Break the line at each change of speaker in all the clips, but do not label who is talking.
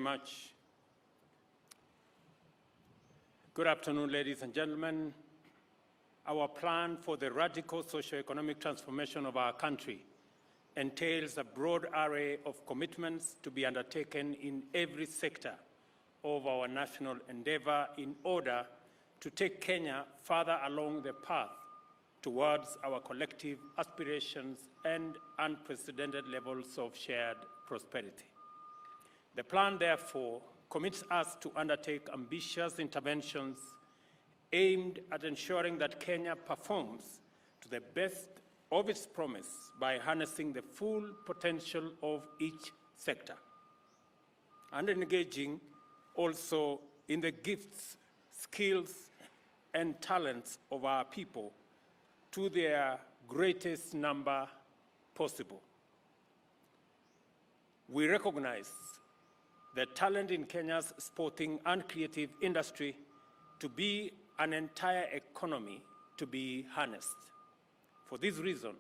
much. Good afternoon, ladies and gentlemen. Our plan for the radical socio-economic transformation of our country entails a broad array of commitments to be undertaken in every sector of our national endeavor in order to take Kenya further along the path towards our collective aspirations and unprecedented levels of shared prosperity. The plan, therefore, commits us to undertake ambitious interventions aimed at ensuring that Kenya performs to the best of its promise by harnessing the full potential of each sector and engaging also in the gifts, skills, and talents of our people to their greatest number possible. We recognize the talent in Kenya's sporting and creative industry to be an entire economy to be harnessed. For this reason,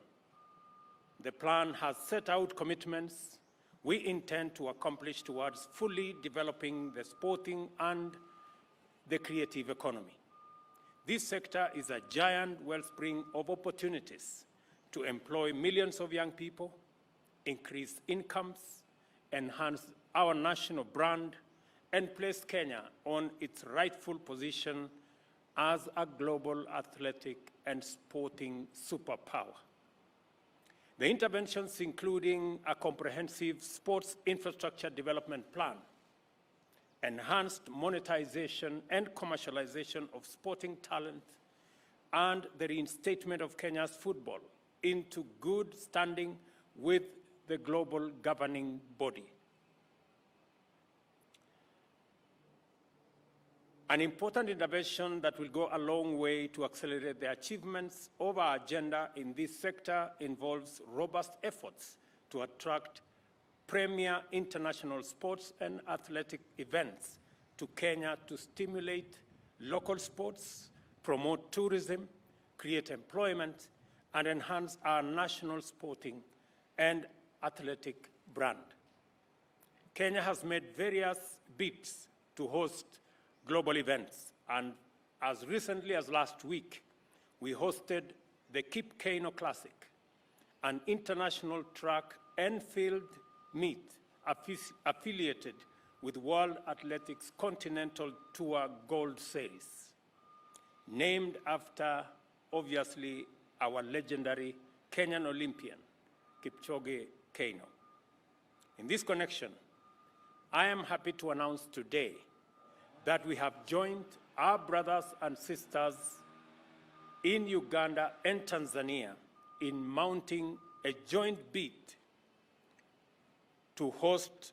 the plan has set out commitments we intend to accomplish towards fully developing the sporting and the creative economy. This sector is a giant wellspring of opportunities to employ millions of young people, increase incomes, enhance our national brand, and place Kenya on its rightful position as a global athletic and sporting superpower. The interventions, including a comprehensive sports infrastructure development plan, enhanced monetization and commercialization of sporting talent, and the reinstatement of Kenya's football into good standing with the global governing body. An important intervention that will go a long way to accelerate the achievements of our agenda in this sector involves robust efforts to attract premier international sports and athletic events to Kenya to stimulate local sports, promote tourism, create employment, and enhance our national sporting and athletic brand. Kenya has made various bids to host global events, and as recently as last week, we hosted the Kip Keino Classic, an international track and field meet affiliated with World Athletics Continental Tour Gold Series, named after, obviously, our legendary Kenyan Olympian, Kipchoge Keino. In this connection, I am happy to announce today that we have joined our brothers and sisters in Uganda and Tanzania in mounting a joint bid to host,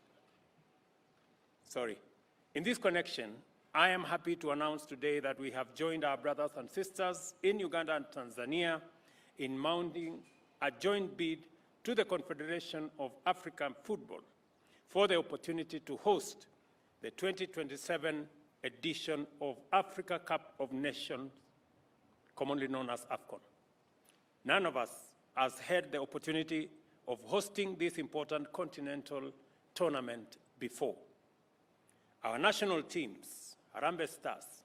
in this connection, I am happy to announce today that we have joined our brothers and sisters in Uganda and Tanzania in mounting a joint bid to the Confederation of African Football for the opportunity to host the 2027 edition of Africa Cup of Nations, commonly known as AFCON. None of us has had the opportunity of hosting this important continental tournament before. Our national teams, Harambee Stars,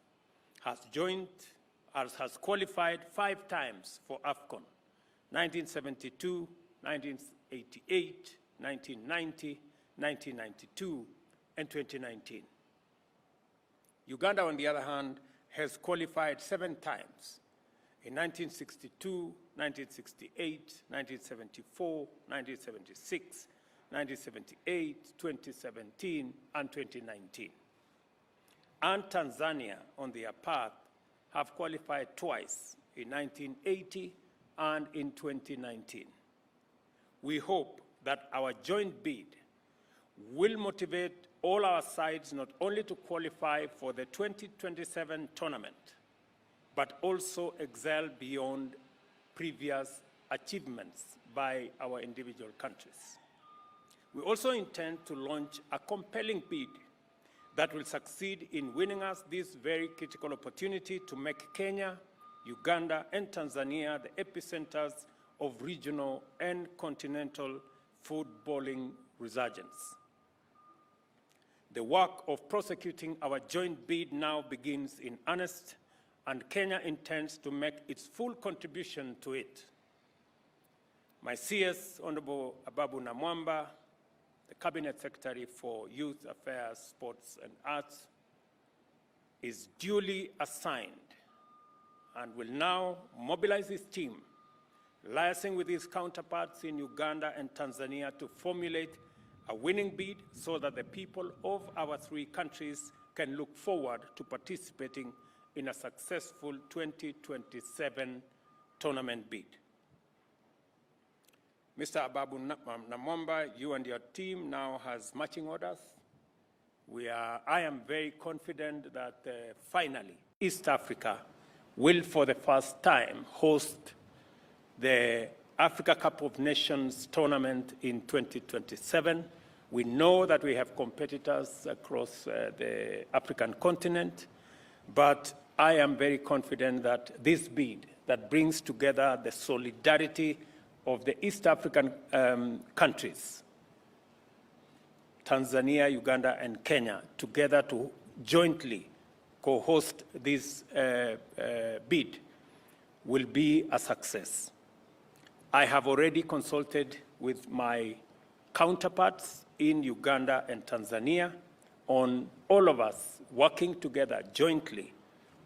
has qualified 5 times for AFCON: 1972, 1988, 1990, 1992, and 2019. Uganda, on the other hand, has qualified 7 times: in 1962, 1968, 1974, 1976, 1978, 2017, and 2019. And Tanzania, on their part, have qualified twice, in 1980 and in 2019. We hope that our joint bid will motivate all our sides not only to qualify for the 2027 tournament, but also excel beyond previous achievements by our individual countries. We also intend to launch a compelling bid that will succeed in winning us this very critical opportunity to make Kenya, Uganda, and Tanzania the epicenters of regional and continental footballing resurgence. The work of prosecuting our joint bid now begins in earnest, and Kenya intends to make its full contribution to it. My CS, Honorable Ababu Namwamba, the Cabinet Secretary for Youth Affairs, Sports and Arts, is duly assigned and will now mobilize his team, liaising with his counterparts in Uganda and Tanzania to formulate a winning bid so that the people of our three countries can look forward to participating in a successful 2027 tournament bid. Mr. Ababu Namwamba, you and your team now has marching orders. I am very confident that finally East Africa will for the first time host the Africa Cup of Nations tournament in 2027. We know that we have competitors across the African continent, but I am very confident that this bid that brings together the solidarity of the East African countries, Tanzania, Uganda, and Kenya, together to jointly co-host this bid, will be a success. I have already consulted with my counterparts in Uganda and Tanzania on all of us working together jointly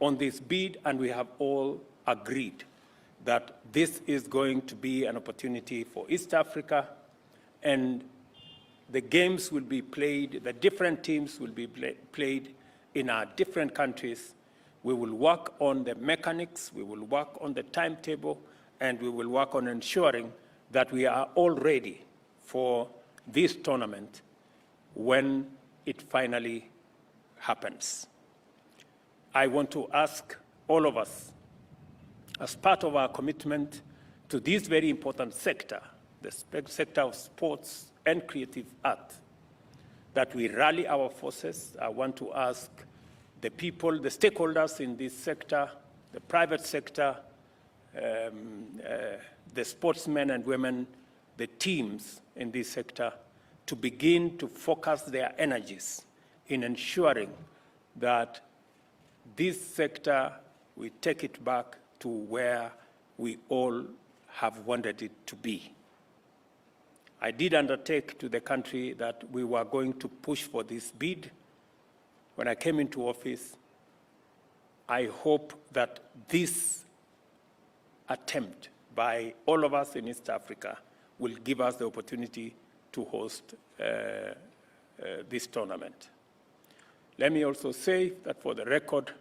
on this bid, and we have all agreed that this is going to be an opportunity for East Africa, and the games will be played, the different teams will be played in our different countries. We will work on the mechanics, we will work on the timetable, and we will work on ensuring that we are all ready for this tournament when it finally happens. I want to ask all of us, as part of our commitment to this very important sector, the sector of sports and creative art, that we rally our forces. I want to ask the people, the stakeholders in this sector, the private sector, the sportsmen and women, the teams in this sector, to begin to focus their energies in ensuring that this sector, we take it back to where we all have wanted it to be. I did undertake to the country that we were going to push for this bid. When I came into office, I hope that this attempt by all of us in East Africa will give us the opportunity to host this tournament. Let me also say that for the record,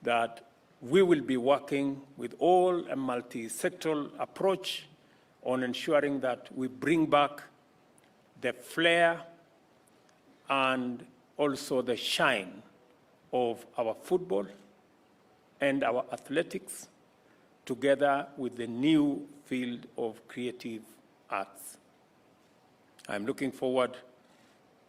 that we will be working with all a multi-sectoral approach on ensuring that we bring back the flair and also the shine of our football and our athletics, together with the new field of creative arts. I'm looking forward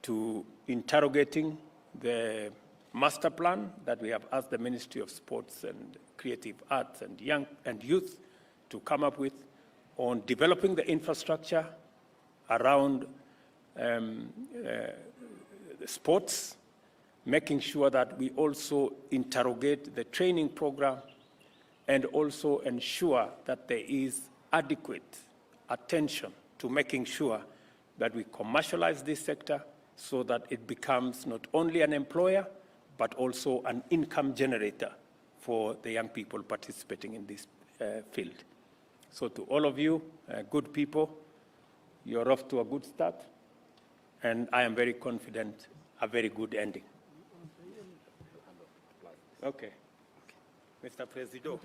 to interrogating the master plan that we have asked the Ministry of Sports and Creative Arts and Youth to come up with on developing the infrastructure around the sports, making sure that we also interrogate the training program and also ensure that there is adequate attention to making sure that we commercialize this sector so that it becomes not only an employer, but also an income generator for the young people participating in this field. So to all of you, good people, you're off to a good start, and I am very confident a very good ending. Okay. Mr. President.